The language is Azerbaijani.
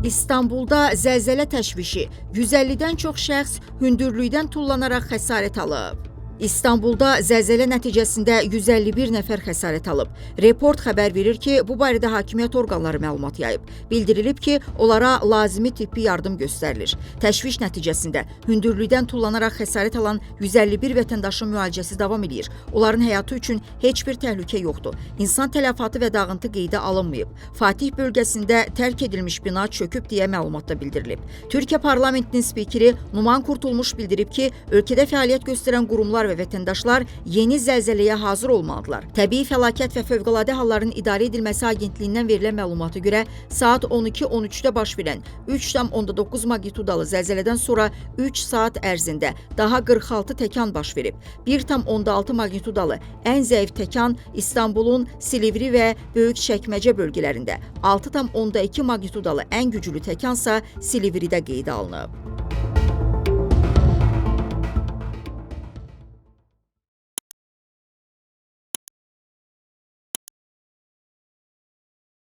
İstanbulda zəlzələ təşvişi, 150-dən çox şəxs hündürlükdən tullanaraq xəsarət alıb. İstanbulda zəlzələ nəticəsində 151 nəfər xəsarət alıb. Report xəbər verir ki, bu barədə hakimiyyət orqanları məlumat yayıb. Bildirilib ki, onlara lazımi tibbi yardım göstərilir. Təşviş nəticəsində hündürlükdən tullanaraq xəsarət alan 151 vətəndaşın müalicəsi davam edir. Onların həyatı üçün heç bir təhlükə yoxdur. İnsan tələfatı və dağıntı qeydə alınmayıb. Fatih bölgəsində tərk edilmiş bina çöküb deyə məlumatda bildirilib. Türkiyə parlamentinin spikeri Numan Kurtulmuş bildirib ki, ölkədə fəaliyyət göstərən qurumlar və vətəndaşlar yeni zəlzələyə hazır olmalıdırlar. Təbii Fəlakət və Fövqəladə Halların İdarə Edilməsi Agentliyindən verilən məlumata görə saat 12:13-də baş verən 3,9 magnitudalı zəlzələdən sonra 3 saat ərzində daha 46 təkan baş verib. 1,6 magnitudalı ən zəif təkan İstanbulun Silivri və Böyükçəkməcə bölgələrində, 6,2 magnitudalı ən güclü təkansa Silivridə qeydə alınıb.